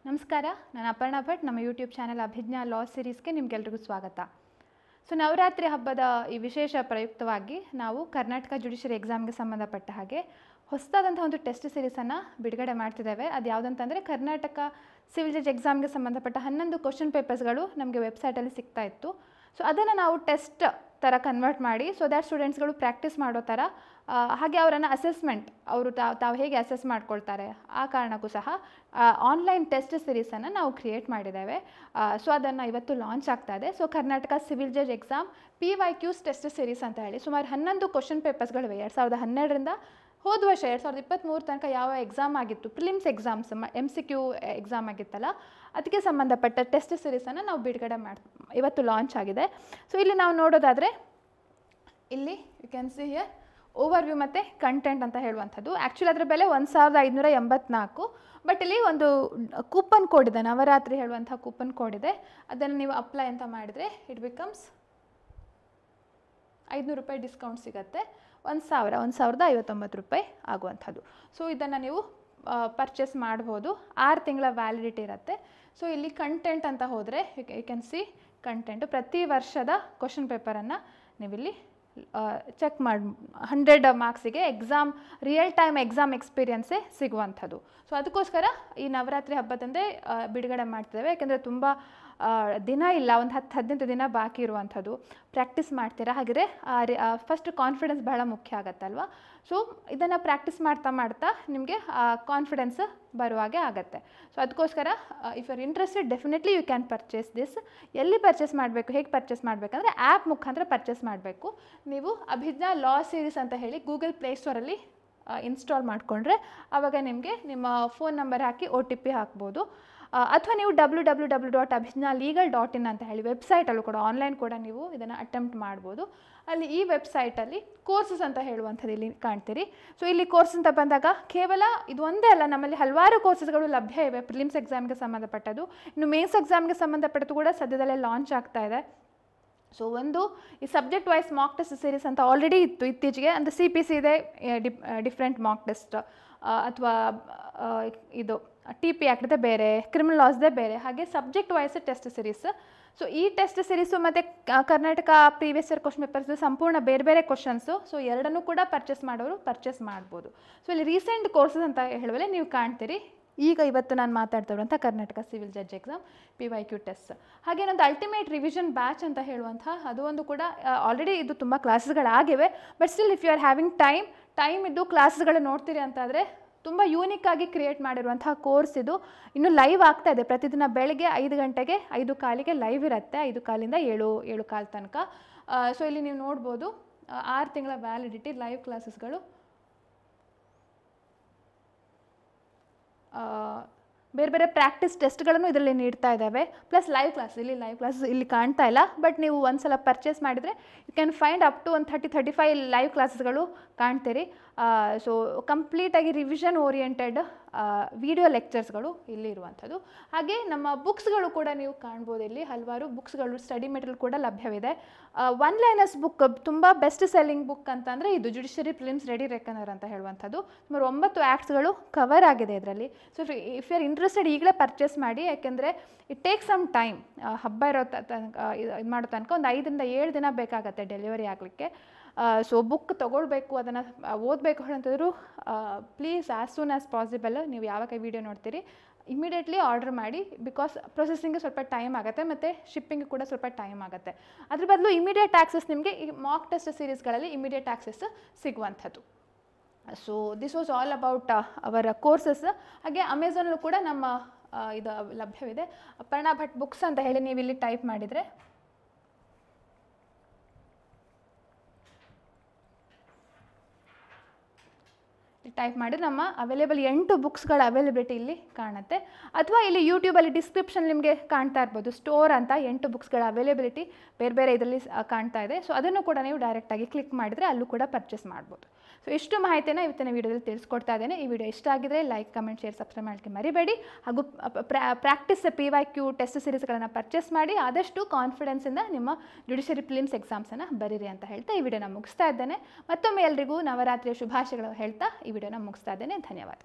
ನಮಸ್ಕಾರ, ನಾನು ಅಪರ್ಣಾ ಭಟ್. ನಮ್ಮ ಯೂಟ್ಯೂಬ್ ಚಾನಲ್ ಅಭಿಜ್ಞಾ ಲಾ ಸೀರೀಸ್ಗೆ ನಿಮಗೆಲ್ರಿಗೂ ಸ್ವಾಗತ. ಸೊ ನವರಾತ್ರಿ ಹಬ್ಬದ ಈ ವಿಶೇಷ ಪ್ರಯುಕ್ತವಾಗಿ ನಾವು ಕರ್ನಾಟಕ ಜುಡಿಷಿಯರಿ ಎಕ್ಸಾಮ್ಗೆ ಸಂಬಂಧಪಟ್ಟ ಹಾಗೆ ಹೊಸದಾದಂಥ ಒಂದು ಟೆಸ್ಟ್ ಸೀರೀಸನ್ನು ಬಿಡುಗಡೆ ಮಾಡ್ತಿದ್ದೇವೆ. ಅದು ಯಾವುದಂತಂದರೆ ಕರ್ನಾಟಕ ಸಿವಿಲ್ ಜಡ್ಜ್ ಎಕ್ಸಾಮ್ಗೆ ಸಂಬಂಧಪಟ್ಟ 11 ಕ್ವಶನ್ ಪೇಪರ್ಸ್ಗಳು ನಮಗೆ ವೆಬ್ಸೈಟಲ್ಲಿ ಸಿಗ್ತಾ ಇತ್ತು. ಸೊ ಅದನ್ನು ನಾವು ಟೆಸ್ಟ್ ಥರ ಕನ್ವರ್ಟ್ ಮಾಡಿ ಸೊ ದ್ಯಾಟ್ ಸ್ಟೂಡೆಂಟ್ಸ್ಗಳು ಪ್ರಾಕ್ಟೀಸ್ ಮಾಡೋ ಥರ ಹಾಗೆ ಅವರನ್ನು ಅಸೆಸ್ಮೆಂಟ್ ಅವರು ತಾವು ಹೇಗೆ ಅಸೆಸ್ ಮಾಡ್ಕೊಳ್ತಾರೆ ಆ ಕಾರಣಕ್ಕೂ ಸಹ ಆನ್ಲೈನ್ ಟೆಸ್ಟ್ ಸೀರೀಸನ್ನು ನಾವು ಕ್ರಿಯೇಟ್ ಮಾಡಿದ್ದೇವೆ. ಸೊ ಅದನ್ನು ಇವತ್ತು ಲಾಂಚ್ ಆಗ್ತಾ ಇದೆ. So Karnataka civil judge exam PYQs test series ಅಂತ ಹೇಳಿ ಸುಮಾರು 11 ಕ್ವಶನ್ ಪೇಪರ್ಸ್ಗಳಿವೆ. 2012ರಿಂದ ಹೋದ ವರ್ಷ 2023 ತನಕ ಯಾವ ಎಕ್ಸಾಮ್ ಆಗಿತ್ತು, ಪ್ರಿಲಿಮ್ಸ್ ಎಕ್ಸಾಮ್ಸ್ MCQ ಎಕ್ಸಾಮ್ ಆಗಿತ್ತಲ್ಲ, ಅದಕ್ಕೆ ಸಂಬಂಧಪಟ್ಟ ಟೆಸ್ಟ್ ಸೀರೀಸನ್ನು ನಾವು ಬಿಡುಗಡೆ ಇವತ್ತು ಲಾಂಚ್ ಆಗಿದೆ. ಸೊ ಇಲ್ಲಿ ನಾವು ನೋಡೋದಾದರೆ ಇಲ್ಲಿ you can see here overview ಮತ್ತು ಕಂಟೆಂಟ್ ಅಂತ ಹೇಳುವಂಥದ್ದು. ಆ್ಯಕ್ಚುಲಿ ಅದರ ಬೆಲೆ 1584. ಬಟ್ ಇಲ್ಲಿ ಒಂದು ಕೂಪನ್ ಕೋಡ್ ಇದೆ, ನವರಾತ್ರಿ ಹೇಳುವಂಥ ಕೂಪನ್ ಕೋಡ್ ಇದೆ. ಅದನ್ನು ನೀವು ಅಪ್ಲೈ ಅಂತ ಮಾಡಿದರೆ ಇಟ್ ಬಿಕಮ್ಸ್ 500 ರೂಪಾಯಿ ಡಿಸ್ಕೌಂಟ್ ಸಿಗುತ್ತೆ. 1059 ರೂಪಾಯಿ ಆಗುವಂಥದ್ದು. ಸೊ ಇದನ್ನು ನೀವು ಪರ್ಚೇಸ್ ಮಾಡ್ಬೋದು. 6 ತಿಂಗಳ ವ್ಯಾಲಿಡಿಟಿ ಇರುತ್ತೆ. ಸೊ ಇಲ್ಲಿ ಕಂಟೆಂಟ್ ಅಂತ ಹೋದರೆ ಯು ಕ್ಯಾನ್ ಸಿ ಕಂಟೆಂಟು ಪ್ರತಿ ವರ್ಷದ ಕ್ವಶನ್ ಪೇಪರನ್ನು ನೀವಿಲ್ಲಿ ಚೆಕ್ ಮಾಡಿ 100 ಮಾರ್ಕ್ಸಿಗೆ ಎಕ್ಸಾಮ್ ರಿಯಲ್ ಟೈಮ್ ಎಕ್ಸಾಮ್ ಎಕ್ಸ್ಪೀರಿಯನ್ಸೇ ಸಿಗುವಂಥದ್ದು. ಸೊ ಅದಕ್ಕೋಸ್ಕರ ಈ ನವರಾತ್ರಿ ಹಬ್ಬದಂದೇ ಬಿಡುಗಡೆ ಮಾಡ್ತಿದ್ದೇವೆ. ಯಾಕೆಂದರೆ ತುಂಬ ದಿನ ಇಲ್ಲ, ಒಂದು 10-15 ದಿನ ಬಾಕಿ ಇರುವಂಥದ್ದು. ಪ್ರಾಕ್ಟೀಸ್ ಮಾಡ್ತೀರಾ, ಹಾಗೆಯೇ ಫಸ್ಟ್ ಕಾನ್ಫಿಡೆನ್ಸ್ ಬಹಳ ಮುಖ್ಯ ಆಗುತ್ತಲ್ವ. ಸೊ ಇದನ್ನು ಪ್ರಾಕ್ಟೀಸ್ ಮಾಡ್ತಾ ನಿಮಗೆ ಕಾನ್ಫಿಡೆನ್ಸ್ ಬರುವಾಗೆ ಆಗುತ್ತೆ. ಸೊ ಅದಕ್ಕೋಸ್ಕರ if you are interested definitely you can purchase this. ಎಲ್ಲಿ ಪರ್ಚೇಸ್ ಮಾಡಬೇಕು, ಹೇಗೆ ಪರ್ಚೇಸ್ ಮಾಡಬೇಕಂದ್ರೆ ಆ್ಯಪ್ ಮುಖಾಂತರ ಪರ್ಚೇಸ್ ಮಾಡಬೇಕು. ನೀವು ಅಭಿಜ್ಞಾ ಲಾ ಸೀರೀಸ್ ಅಂತ ಹೇಳಿ ಗೂಗಲ್ ಪ್ಲೇಸ್ಟೋರಲ್ಲಿ ಇನ್ಸ್ಟಾಲ್ ಮಾಡಿಕೊಂಡ್ರೆ ಆವಾಗ ನಿಮಗೆ ನಿಮ್ಮ ಫೋನ್ ನಂಬರ್ ಹಾಕಿ OTP ಹಾಕ್ಬೋದು. ಅಥವಾ ನೀವು www.abhijnalegal.in ಅಂತ ಹೇಳಿ ವೆಬ್ಸೈಟಲ್ಲೂ ಕೂಡ ಆನ್ಲೈನ್ ಕೂಡ ನೀವು ಇದನ್ನು ಅಟೆಂಪ್ಟ್ ಮಾಡ್ಬೋದು. ಅಲ್ಲಿ ಈ ವೆಬ್ಸೈಟಲ್ಲಿ ಕೋರ್ಸಸ್ ಅಂತ ಹೇಳುವಂಥದ್ದು ಇಲ್ಲಿ ಕಾಣ್ತೀರಿ. ಸೊ ಇಲ್ಲಿ ಕೋರ್ಸ್ ಅಂತ ಬಂದಾಗ ಕೇವಲ ಇದು ಒಂದೇ ಅಲ್ಲ, ನಮ್ಮಲ್ಲಿ ಹಲವಾರು ಕೋರ್ಸಸ್ಗಳು ಲಭ್ಯ ಇವೆ. ಪ್ರಿಲಿಮ್ಸ್ ಎಕ್ಸಾಮ್ಗೆ ಸಂಬಂಧಪಟ್ಟದ್ದು, ಇನ್ನು ಮೇನ್ಸ್ ಎಕ್ಸಾಮ್ಗೆ ಸಂಬಂಧಪಟ್ಟದ್ದು ಕೂಡ ಸದ್ಯದಲ್ಲೇ ಲಾಂಚ್ ಆಗ್ತಾ ಇದೆ. ಸೊ ಒಂದು ಈ subject wise mock test series ಅಂತ ಆಲ್ರೆಡಿ ಇತ್ತು ಇತ್ತೀಚೆಗೆ. ಅಂದರೆ CPC ಇದೆ, ಡಿಫ್ರೆಂಟ್ ಮಾಕ್ ಟೆಸ್ಟ್, ಅಥವಾ ಇದು TP ಆಗ್ತದೆ ಬೇರೆ, ಕ್ರಿಮಿನಲ್ ಲಾಸ್ದೇ ಬೇರೆ, ಹಾಗೆ subject wise test series. So ಈ ಟೆಸ್ಟ್ ಸೀರೀಸು ಮತ್ತು Karnataka previous year question papers ಸಂಪೂರ್ಣ ಬೇರೆ ಬೇರೆ ಕ್ವಶನ್ಸು. ಸೊ ಎರಡನ್ನೂ ಕೂಡ ಪರ್ಚೇಸ್ ಮಾಡೋರು ಪರ್ಚೇಸ್ ಮಾಡ್ಬೋದು. ಸೊ ಇಲ್ಲಿ ರೀಸೆಂಟ್ ಕೋರ್ಸಸ್ ಅಂತ ಹೇಳುವಲ್ಲಿ ನೀವು ಕಾಣ್ತೀರಿ. ಈಗ ಇವತ್ತು ನಾನು ಮಾತಾಡ್ತಿರುವಂಥ Karnataka civil judge exam PYQ test, ಹಾಗೆ ಒಂದು ಅಲ್ಟಿಮೇಟ್ ರಿವಿಷನ್ ಬ್ಯಾಚ್ ಅಂತ ಹೇಳುವಂಥ ಅದು ಒಂದು ಕೂಡ ಆಲ್ರೆಡಿ ಇದು ತುಂಬ ಕ್ಲಾಸಸ್ಗಳಾಗಿವೆ. But still if you are having time ಇದ್ದು ಕ್ಲಾಸಸ್ಗಳು ನೋಡ್ತೀರಿ ಅಂತಾದರೆ ತುಂಬ ಯೂನಿಕ್ ಆಗಿ ಕ್ರಿಯೇಟ್ ಮಾಡಿರುವಂಥ ಕೋರ್ಸ್ ಇದು. ಇನ್ನು ಲೈವ್ ಆಗ್ತಾ ಇದೆ. ಪ್ರತಿದಿನ ಬೆಳಗ್ಗೆ 5 ಗಂಟೆಗೆ 5:15ಗೆ ಲೈವ್ ಇರುತ್ತೆ, 5:15ರಿಂದ 7:15 ತನಕ. ಸೊ ಇಲ್ಲಿ ನೀವು ನೋಡ್ಬೋದು 6 ತಿಂಗಳ ವ್ಯಾಲಿಡಿಟಿ ಲೈವ್ ಕ್ಲಾಸಸ್ಗಳು. ಬೇರೆ ಬೇರೆ ಪ್ರಾಕ್ಟೀಸ್ ಟೆಸ್ಟ್ಗಳನ್ನು ಇದರಲ್ಲಿ ನೀಡ್ತಾ ಇದ್ದಾವೆ, ಪ್ಲಸ್ ಲೈವ್ ಕ್ಲಾಸ್. ಇಲ್ಲಿ ಲೈವ್ ಕ್ಲಾಸ್ ಇಲ್ಲಿ ಕಾಣ್ತಾ ಇಲ್ಲ, ಬಟ್ ನೀವು ಒಂದ್ಸಲ ಪರ್ಚೇಸ್ ಮಾಡಿದರೆ you can find up to ಒಂದು 30-35 ಲೈವ್ ಕ್ಲಾಸಸ್ಗಳು ಕಾಣ್ತೀರಿ. ಸೊ ಕಂಪ್ಲೀಟಾಗಿ ರಿವಿಷನ್ ಓರಿಯೆಂಟೆಡ್ ವಿಡಿಯೋ ಲೆಕ್ಚರ್ಸ್ಗಳು ಇಲ್ಲಿ ಇರುವಂಥದ್ದು. ಹಾಗೆ ನಮ್ಮ ಬುಕ್ಸ್ಗಳು ಕೂಡ ನೀವು ಕಾಣ್ಬೋದು. ಇಲ್ಲಿ ಹಲವಾರು ಬುಕ್ಸ್ಗಳು, ಸ್ಟಡಿ ಮೆಟೀರಿಯಲ್ ಕೂಡ ಲಭ್ಯವಿದೆ. ಒನ್ ಲೈನರ್ಸ್ ಬುಕ್ ತುಂಬ ಬೆಸ್ಟ್ ಸೆಲ್ಲಿಂಗ್ ಬುಕ್ ಅಂತಂದರೆ ಇದು ಜುಡಿಷಿಯರಿ ಪ್ರಿಲಿಮ್ಸ್ ರೆಡಿ ರೆಕನರ್ ಅಂತ ಹೇಳುವಂಥದ್ದು. ಸುಮಾರು 9 ಆ್ಯಕ್ಟ್ಸ್ಗಳು ಕವರ್ ಆಗಿದೆ ಇದರಲ್ಲಿ. So if you are interested ಈಗಲೇ ಪರ್ಚೇಸ್ ಮಾಡಿ. ಯಾಕೆಂದರೆ ಇಟ್ ಟೇಕ್ ಸಮ್ ಟೈಮ್. ಹಬ್ಬ ಇರೋ ಇದು ಮಾಡೋ ತನಕ ಒಂದು 5-7 ದಿನ ಬೇಕಾಗತ್ತೆ ಡೆಲಿವರಿ ಆಗಲಿಕ್ಕೆ. ಸೊ ಬುಕ್ ತೊಗೊಳ್ಬೇಕು, ಅದನ್ನು ಓದಬೇಕು ಅಂತಂದರೂ please as soon as possible ನೀವು ಯಾವಾಗ ವಿಡಿಯೋ ನೋಡ್ತೀರಿ ಇಮಿಡಿಯೇಟ್ಲಿ ಆರ್ಡರ್ ಮಾಡಿ. ಬಿಕಾಸ್ ಪ್ರೊಸೆಸಿಂಗ್ಗೆ ಸ್ವಲ್ಪ ಟೈಮ್ ಆಗುತ್ತೆ ಮತ್ತು ಶಿಪ್ಪಿಂಗ್ ಕೂಡ ಸ್ವಲ್ಪ ಟೈಮ್ ಆಗುತ್ತೆ. ಅದ್ರ ಬದಲು ಇಮಿಡಿಯೇಟ್ ಆಕ್ಸೆಸ್ ನಿಮಗೆ ಈ ಮಾಕ್ ಟೆಸ್ಟ್ ಸೀರೀಸ್ಗಳಲ್ಲಿ ಇಮಿಡಿಯೇಟ್ ಆಕ್ಸೆಸ್ ಸಿಗುವಂಥದ್ದು. So this was all about our courses. ಹಾಗೆ ಅಮೆಝಾನಲ್ಲೂ ಕೂಡ ನಮ್ಮ ಇದು ಲಭ್ಯವಿದೆ. ಅಪರ್ಣಾ ಭಟ್ ಬುಕ್ಸ್ ಅಂತ ಹೇಳಿ ನೀವು ಇಲ್ಲಿ ಟೈಪ್ ಮಾಡಿದರೆ ನಮ್ಮ ಅವೈಲೇಬಲ್ 8 ಬುಕ್ಸ್ಗಳ ಅವೈಲೇಬಿಲಿಟಿ ಇಲ್ಲಿ ಕಾಣುತ್ತೆ. ಅಥವಾ ಇಲ್ಲಿ ಯೂಟ್ಯೂಬಲ್ಲಿ ಡಿಸ್ಕ್ರಿಪ್ಷನ್ ನಿಮಗೆ ಕಾಣ್ತಾ ಇರ್ಬೋದು, ಸ್ಟೋರ್ ಅಂತ 8 ಬುಕ್ಸ್ಗಳ ಅವೈಲೇಬಿಲಿಟಿ ಬೇರೆ ಬೇರೆ ಇದರಲ್ಲಿ ಕಾಣ್ತಾ ಇದೆ. ಸೊ ಅದನ್ನು ಕೂಡ ನೀವು ಡೈರೆಕ್ಟಾಗಿ ಕ್ಲಿಕ್ ಮಾಡಿದರೆ ಅಲ್ಲೂ ಕೂಡ ಪರ್ಚೇಸ್ ಮಾಡ್ಬೋದು. ಸೊ ಇಷ್ಟು ಮಾಹಿತಿನ ಇವತ್ತಿನ ವೀಡಿಯೋದಲ್ಲಿ ತಿಳಿಸ್ಕೊಡ್ತಾ ಇದ್ದೇನೆ. ಈ ವಿಡಿಯೋ ಇಷ್ಟ ಆಗಿದ್ರೆ ಲೈಕ್, ಕಮೆಂಟ್, ಶೇರ್, ಸಬ್ಸ್ಕ್ರೈಬ್ ಮಾಡಲಿಕ್ಕೆ ಮರಿಬೇಡಿ. ಹಾಗೂ ಪ್ರಾಕ್ಟೀಸ್ PYQ ಟೆಸ್ಟ್ ಸೀರೀಸ್ಗಳನ್ನು ಪರ್ಚೇಸ್ ಮಾಡಿ ಆದಷ್ಟು ಕಾನ್ಫಿಡೆನ್ಸಿಂದ ನಿಮ್ಮ ಜುಡಿಷಿಯರಿ ಪ್ರಿಲಿಮ್ಸ್ ಎಕ್ಸಾಮ್ಸನ್ನು ಬರೀರಿ ಅಂತ ಹೇಳ್ತಾ ಈ ವಿಡಿಯೋನ ಮುಗಿಸ್ತಾ ಇದ್ದೇನೆ. ಮತ್ತೊಮ್ಮೆ ಎಲ್ರಿಗೂ ನವರಾತ್ರಿಯ ಶುಭಾಶಯಗಳು ಹೇಳ್ತಾ ಈ ವಿಡಿಯೋನ ಮುಗಿಸ್ತಾ ಇದ್ದೇನೆ. ಧನ್ಯವಾದ.